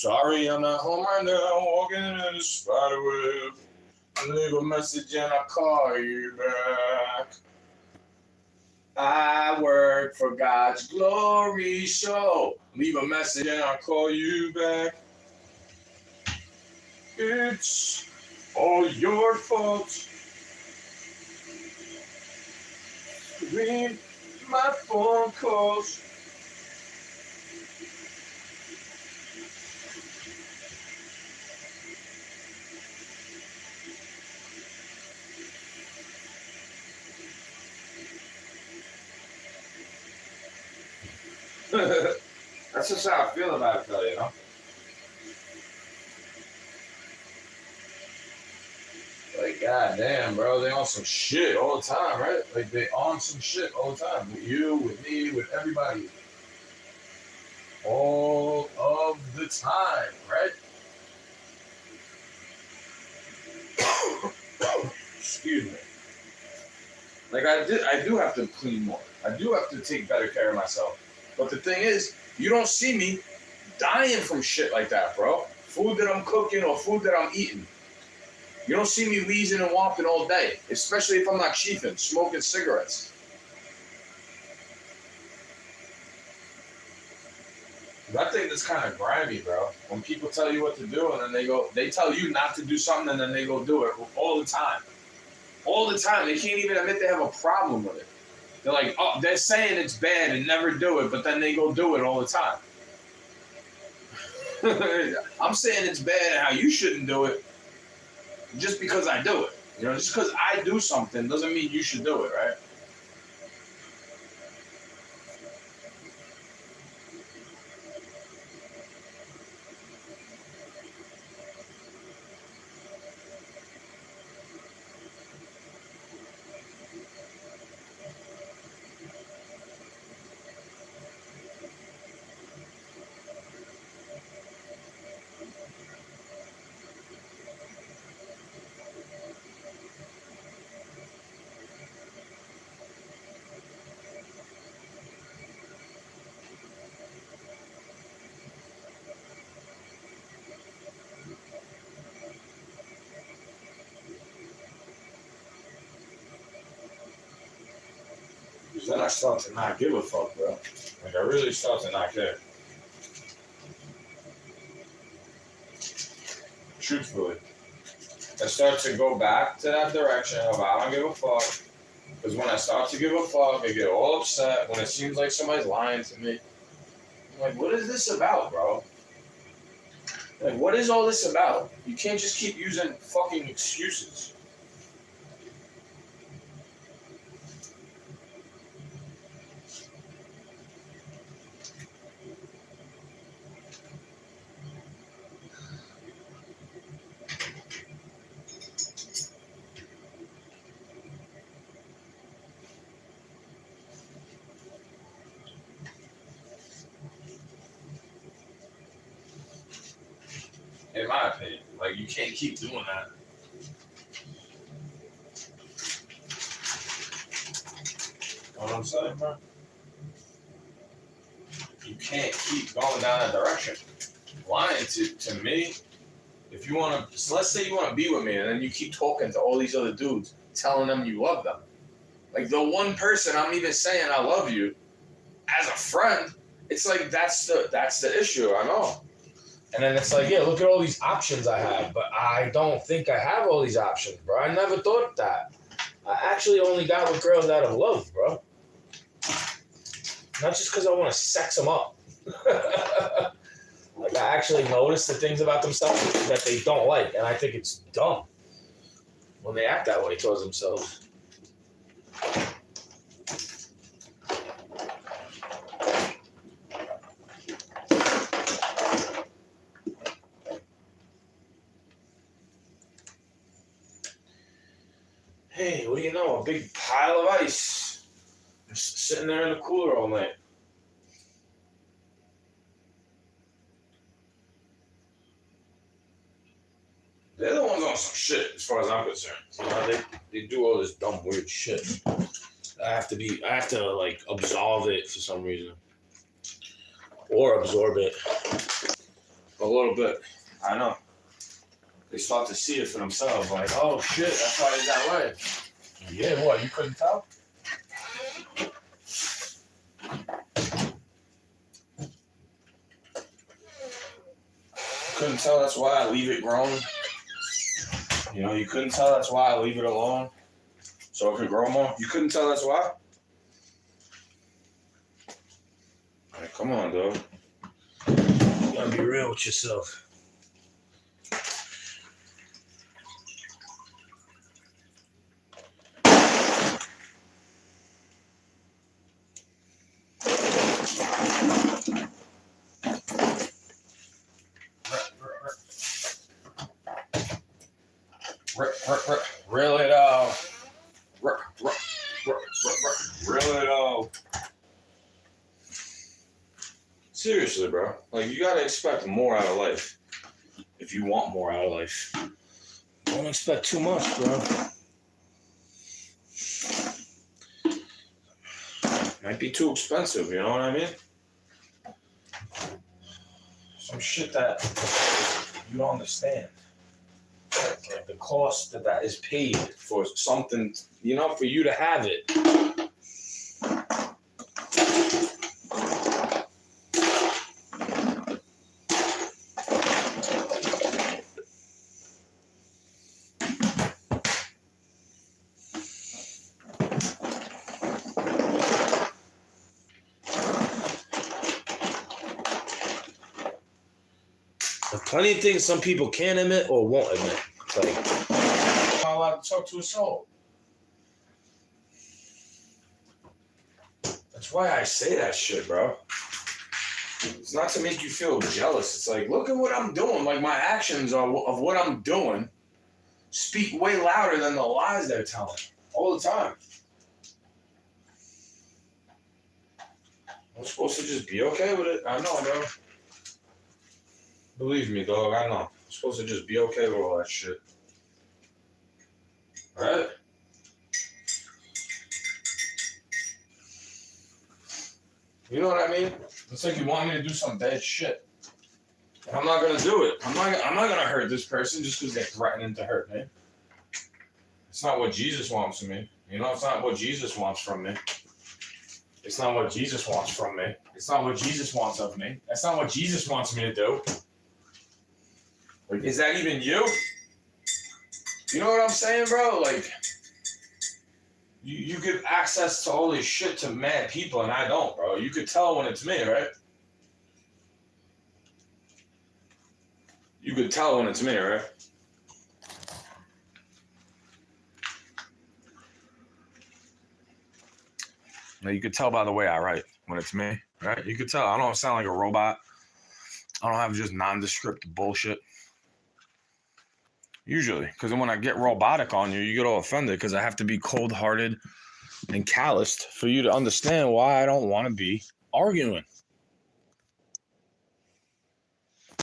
Sorry, I'm not home right now. Walking in the spider web. Leave a message and I'll call you back. I work for God's glory show. Leave a message and I'll call you back. It's all your fault. Read my phone calls. That's just how I feel about it, though, you know? Like, goddamn, bro, they on some shit all the time, right? Like, they on some shit all the time. With you, with me, with everybody. All of the time, right? Excuse me. Like, I do have to clean more. I do have to take better care of myself. But the thing is, you don't see me dying from shit like that, bro. Food that I'm cooking or food that I'm eating. You don't see me wheezing and whopping all day, especially if I'm not chiefing, smoking cigarettes. I think that's kind of grimy, bro. When people tell you what to do and then they tell you not to do something and then they go do it all the time. All the time. They can't even admit they have a problem with it. They're like, oh, they're saying it's bad and never do it, but then they go do it all the time. I'm saying it's bad and how you shouldn't do it just because I do it. You know, just because I do something doesn't mean you should do it, right? Because then I start to not give a fuck, bro. Like, I really start to not care. Truthfully. I start to go back to that direction of I don't give a fuck. Because when I start to give a fuck, I get all upset when it seems like somebody's lying to me. I'm like, what is this about, bro? Like, what is all this about? You can't just keep using fucking excuses. In my opinion, like, you can't keep doing that. You know what I'm saying, bro? You can't keep going down that direction. Lying to me, if you want to, so let's say you want to be with me and then you keep talking to all these other dudes, telling them you love them. Like, the one person I'm even saying I love you as a friend, it's like that's the issue, I know. And then it's like, yeah, look at all these options I have, but I don't think I have all these options, bro. I never thought that. I actually only got with girls out of love, bro. Not just because I want to sex them up. Like, I actually notice the things about themselves that they don't like, and I think it's dumb when they act that way towards themselves. Hey, what do you know? A big pile of ice. Just sitting there in the cooler all night. They're the ones on some shit, as far as I'm concerned. You know, they do all this dumb, weird shit. I have to like absolve it for some reason, or absorb it. A little bit. I know. They start to see it for themselves. Like, oh shit, that's why he's that way. Yeah, what? You couldn't tell? Couldn't tell, that's why I leave it growing. You know, you couldn't tell, that's why I leave it alone. So it could grow more. You couldn't tell, that's why? Alright, come on, dog. You gotta be real with yourself. Reel it out. Reel it out. Seriously, bro. Like, you gotta expect more out of life. If you want more out of life. Don't expect too much, bro. Might be too expensive, you know what I mean? Some shit that you don't understand. Like the cost that is paid for something, you know, for you to have it. There's plenty of things some people can't admit or won't admit. It's like, I'm not allowed to talk to a soul. That's why I say that shit, bro. It's not to make you feel jealous. It's like, look at what I'm doing. Like, my actions of what I'm doing speak way louder than the lies they're telling all the time. I'm supposed to just be okay with it. I know, bro. Believe me, dog, I know. I'm supposed to just be okay with all that shit. Right? You know what I mean? It's like you want me to do some bad shit. And I'm not gonna do it. I'm not gonna hurt this person just because they're threatening to hurt me. It's not what Jesus wants from me. You know, it's not what Jesus wants from me. It's not what Jesus wants from me. It's not what Jesus wants of me. That's not what Jesus wants me to do. Like, is that even you? You know what I'm saying, bro? Like, you give access to all this shit to mad people, and I don't, bro. You could tell when it's me, right? You could tell when it's me, right? Now, you could tell by the way I write when it's me, right? You could tell. I don't sound like a robot. I don't have just nondescript bullshit. Usually, because when I get robotic on you, you get all offended because I have to be cold-hearted and calloused for you to understand why I don't want to be arguing.